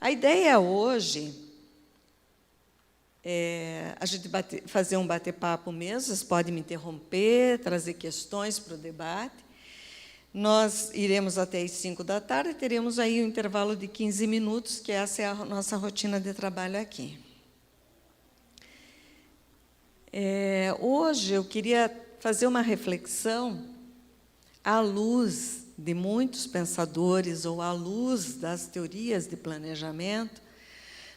A ideia hoje a gente fazer um bate-papo mesmo, vocês podem me interromper, trazer questões para o debate. Nós iremos até às 5 da tarde, teremos aí um intervalo de 15 minutos, que essa é a nossa rotina de trabalho aqui. Hoje eu queria fazer uma reflexão à luz de muitos pensadores ou à luz das teorias de planejamento,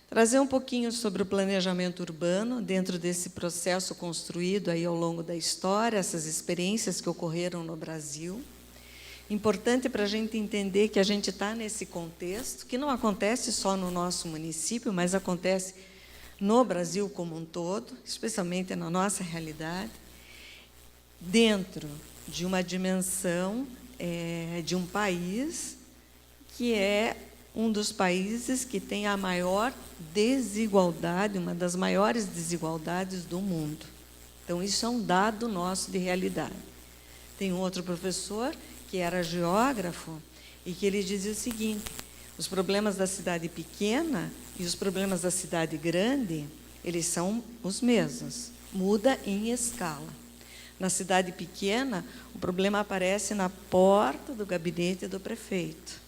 trazer um pouquinho sobre o planejamento urbano dentro desse processo construído aí ao longo da história, essas experiências que ocorreram no Brasil. Importante para a gente entender que a gente está nesse contexto, que não acontece só no nosso município, mas acontece no Brasil como um todo, especialmente na nossa realidade, dentro de uma dimensão de um país que é um dos países que tem a maior desigualdade, uma das maiores desigualdades do mundo. Então, isso é um dado nosso de realidade. Tem um outro professor que era geógrafo e que ele dizia o seguinte: os problemas da cidade pequena e os problemas da cidade grande, eles são os mesmos, muda em escala. Na cidade pequena, o problema aparece na porta do gabinete do prefeito.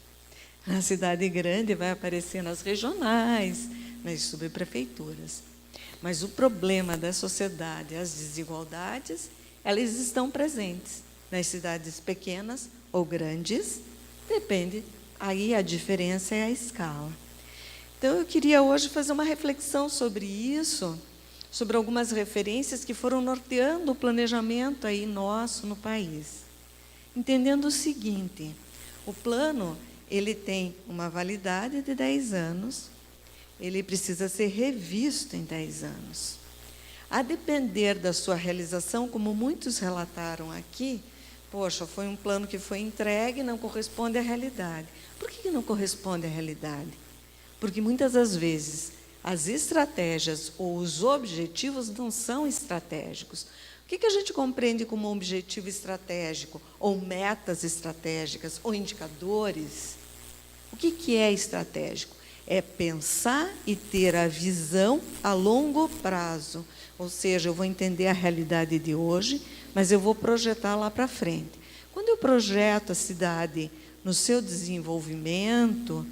Na cidade grande, vai aparecer nas regionais, nas subprefeituras. Mas o problema da sociedade, as desigualdades, elas estão presentes nas cidades pequenas ou grandes, depende, aí a diferença é a escala. Então, eu queria hoje fazer uma reflexão sobre isso, sobre algumas referências que foram norteando o planejamento aí nosso no país. Entendendo o seguinte: o plano, ele tem uma validade de 10 anos, ele precisa ser revisto em 10 anos. A depender da sua realização, como muitos relataram aqui, poxa, foi um plano que foi entregue e não corresponde à realidade. Por que não corresponde à realidade? Porque muitas das vezes as estratégias ou os objetivos não são estratégicos. O que a gente compreende como objetivo estratégico, ou metas estratégicas, ou indicadores? O que é estratégico? É pensar e ter a visão a longo prazo. Ou seja, eu vou entender a realidade de hoje, mas eu vou projetar lá para frente. Quando eu projeto a cidade no seu desenvolvimento,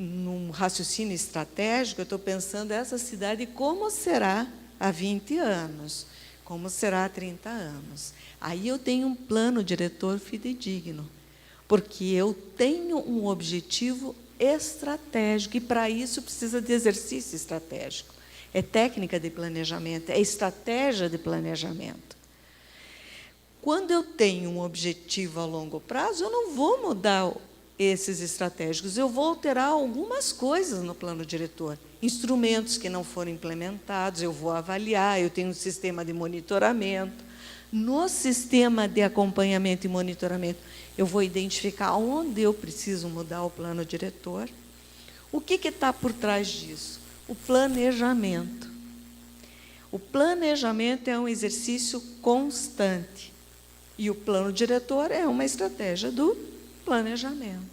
num raciocínio estratégico, eu estou pensando essa cidade como será há 20 anos, como será há 30 anos. Aí eu tenho um plano diretor fidedigno, porque eu tenho um objetivo estratégico, e para isso precisa de exercício estratégico. É técnica de planejamento, é estratégia de planejamento. Quando eu tenho um objetivo a longo prazo, eu não vou mudar esses estratégicos, eu vou alterar algumas coisas no plano diretor. Instrumentos que não foram implementados, eu vou avaliar, eu tenho um sistema de monitoramento. No sistema de acompanhamento e monitoramento, eu vou identificar onde eu preciso mudar o plano diretor. O que está por trás disso? O planejamento. O planejamento é um exercício constante. E o plano diretor é uma estratégia do planejamento.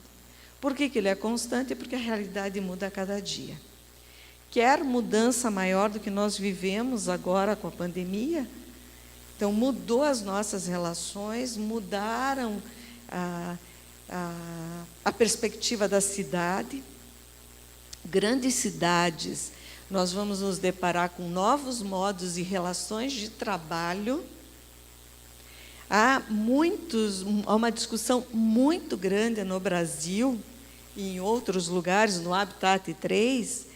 Por que ele é constante? Porque a realidade muda a cada dia. Quer mudança maior do que nós vivemos agora com a pandemia? Então, mudou as nossas relações, mudaram a perspectiva da cidade. Grandes cidades, nós vamos nos deparar com novos modos e relações de trabalho. Há uma discussão muito grande no Brasil e em outros lugares, no Habitat 3,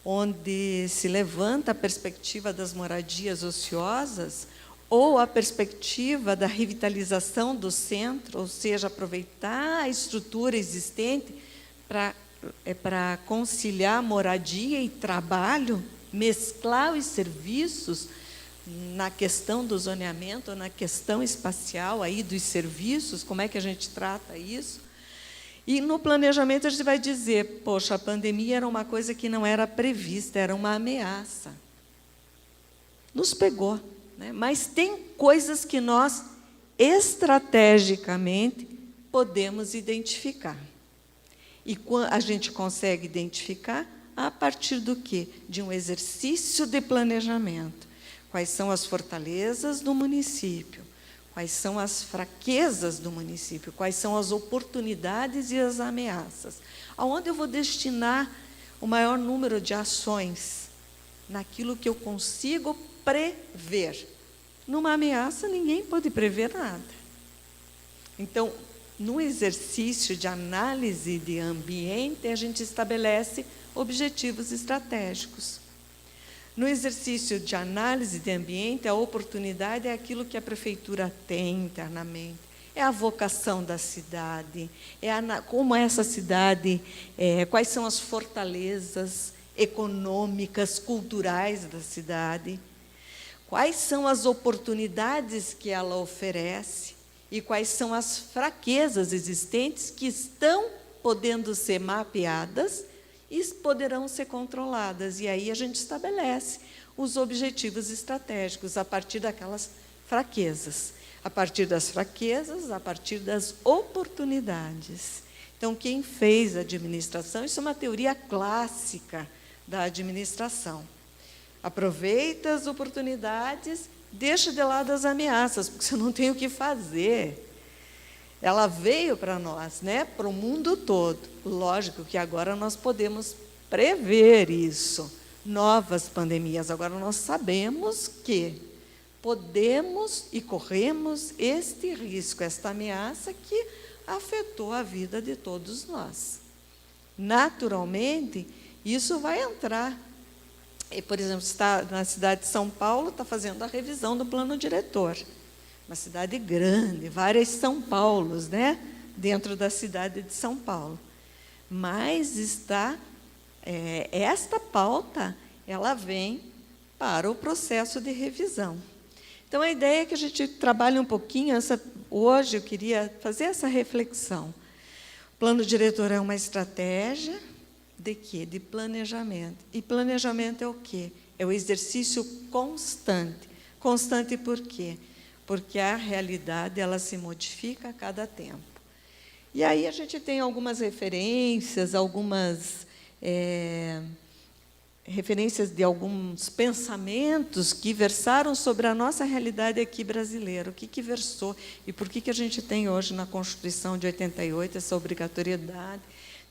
onde se levanta a perspectiva das moradias ociosas ou a perspectiva da revitalização do centro, ou seja, aproveitar a estrutura existente para conciliar moradia e trabalho, mesclar os serviços na questão do zoneamento, na questão espacial aí dos serviços, como é que a gente trata isso? E no planejamento a gente vai dizer, poxa, a pandemia era uma coisa que não era prevista, era uma ameaça. Nos pegou, né? Mas tem coisas que nós, estrategicamente, podemos identificar. E a gente consegue identificar a partir do quê? De um exercício de planejamento. Quais são as fortalezas do município? Quais são as fraquezas do município? Quais são as oportunidades e as ameaças? Aonde eu vou destinar o maior número de ações? Naquilo que eu consigo prever. Numa ameaça, ninguém pode prever nada. Então, no exercício de análise de ambiente, a gente estabelece objetivos estratégicos. No exercício de análise de ambiente, a oportunidade é aquilo que a prefeitura tem internamente, é a vocação da cidade, como essa cidade, quais são as fortalezas econômicas, culturais da cidade, quais são as oportunidades que ela oferece e quais são as fraquezas existentes que estão podendo ser mapeadas e poderão ser controladas. E aí a gente estabelece os objetivos estratégicos a partir daquelas fraquezas. A partir das fraquezas, a partir das oportunidades. Então, quem fez administração, isso é uma teoria clássica da administração. Aproveita as oportunidades, deixa de lado as ameaças, porque você não tem o que fazer. Ela veio para nós, né, para o mundo todo. Lógico que agora nós podemos prever isso, novas pandemias. Agora nós sabemos que podemos e corremos este risco, esta ameaça que afetou a vida de todos nós. Naturalmente, isso vai entrar. E, por exemplo, está na cidade de São Paulo, está fazendo a revisão do plano diretor. Uma cidade grande, várias São Paulos, né, dentro da cidade de São Paulo. Mas esta pauta, ela vem para o processo de revisão. Então, a ideia é que a gente trabalhe um pouquinho, hoje eu queria fazer essa reflexão. O plano diretor é uma estratégia de quê? De planejamento. E planejamento é o quê? É o exercício constante. Constante por quê? Porque a realidade ela se modifica a cada tempo. E aí a gente tem algumas referências, referências de alguns pensamentos que versaram sobre a nossa realidade aqui brasileira. O que versou e por que a gente tem hoje na Constituição de 88 essa obrigatoriedade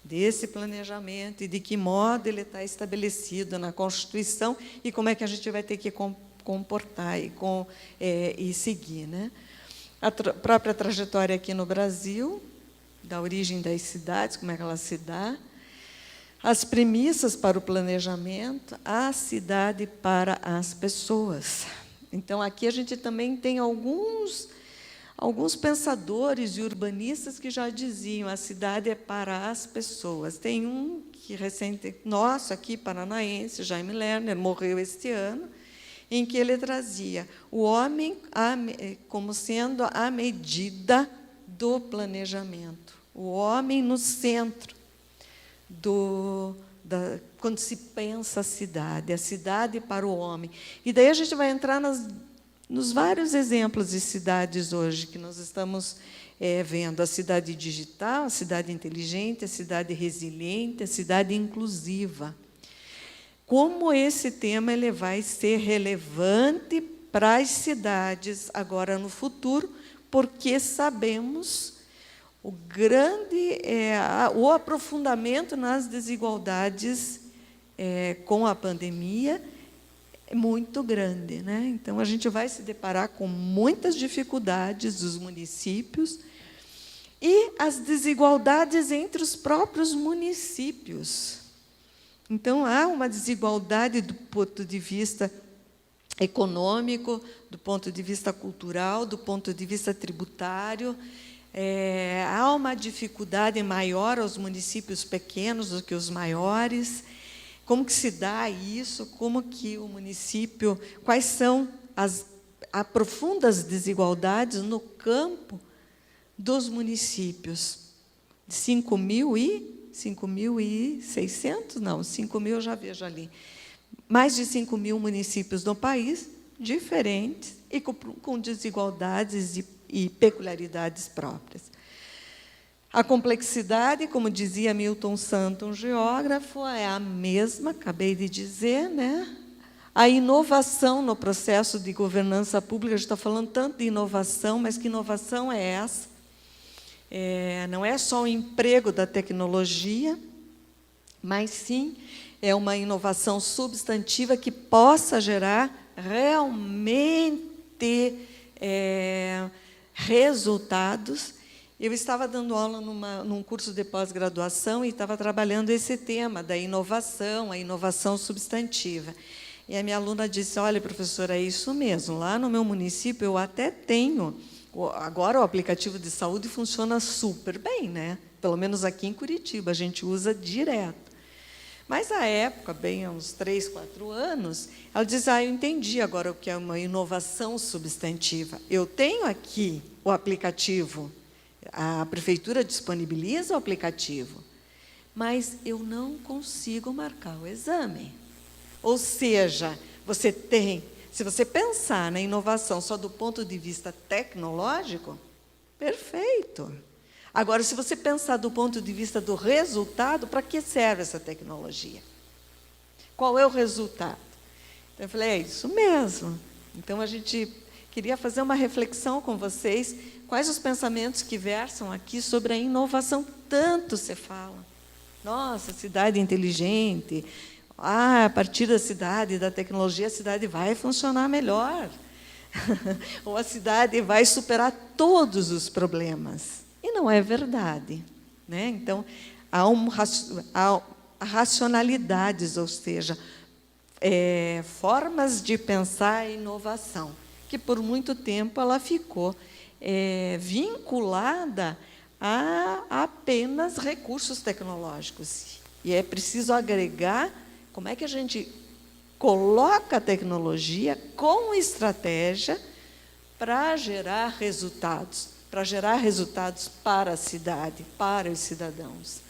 desse planejamento e de que modo ele está estabelecido na Constituição e como é que a gente vai ter que comportar e seguir, né? A própria trajetória aqui no Brasil, da origem das cidades, como é que ela se dá, as premissas para o planejamento, a cidade para as pessoas. Então, aqui a gente também tem alguns pensadores e urbanistas que já diziam a cidade é para as pessoas. Tem um que nosso aqui, paranaense, Jaime Lerner, morreu este ano, em que ele trazia o homem como sendo a medida do planejamento, o homem no centro quando se pensa a cidade para o homem. E daí a gente vai entrar nos vários exemplos de cidades hoje que nós estamos vendo. A cidade digital, a cidade inteligente, a cidade resiliente, a cidade inclusiva. Como esse tema ele vai ser relevante para as cidades agora no futuro, porque sabemos o aprofundamento nas desigualdades com a pandemia é muito grande, né? Então, a gente vai se deparar com muitas dificuldades dos municípios e as desigualdades entre os próprios municípios. Então, há uma desigualdade do ponto de vista econômico, do ponto de vista cultural, do ponto de vista tributário. Há uma dificuldade maior aos municípios pequenos do que os maiores. Como que se dá isso? Como que o município... Quais são as profundas desigualdades no campo dos municípios? 5.600? Não, 5.000 eu já vejo ali. Mais de 5.000 municípios no país, diferentes, e com desigualdades e peculiaridades próprias. A complexidade, como dizia Milton Santos, um geógrafo, é a mesma, acabei de dizer, né? A inovação no processo de governança pública, a gente está falando tanto de inovação, mas que inovação é essa? Não é só o emprego da tecnologia, mas sim é uma inovação substantiva que possa gerar realmente resultados. Eu estava dando aula num curso de pós-graduação e estava trabalhando esse tema da inovação, a inovação substantiva. E a minha aluna disse, olha, professora, é isso mesmo, lá no meu município eu até tenho, agora o aplicativo de saúde funciona super bem, né? Pelo menos aqui em Curitiba, a gente usa direto. Mas, à época, bem há uns 3, 4 anos, ela diz, eu entendi agora o que é uma inovação substantiva. Eu tenho aqui o aplicativo, a prefeitura disponibiliza o aplicativo, mas eu não consigo marcar o exame. Ou seja, se você pensar na inovação só do ponto de vista tecnológico, perfeito. Agora, se você pensar do ponto de vista do resultado, para que serve essa tecnologia? Qual é o resultado? Então, eu falei, é isso mesmo. Então, a gente queria fazer uma reflexão com vocês, quais os pensamentos que versam aqui sobre a inovação. Tanto se fala. Nossa, cidade inteligente. A partir da cidade, da tecnologia, a cidade vai funcionar melhor. Ou a cidade vai superar todos os problemas. E não é verdade, né? Então, há racionalidades, ou seja, formas de pensar a inovação, que por muito tempo ela ficou vinculada a apenas recursos tecnológicos. E é preciso agregar como é que a gente coloca a tecnologia com estratégia para gerar resultados para a cidade, para os cidadãos.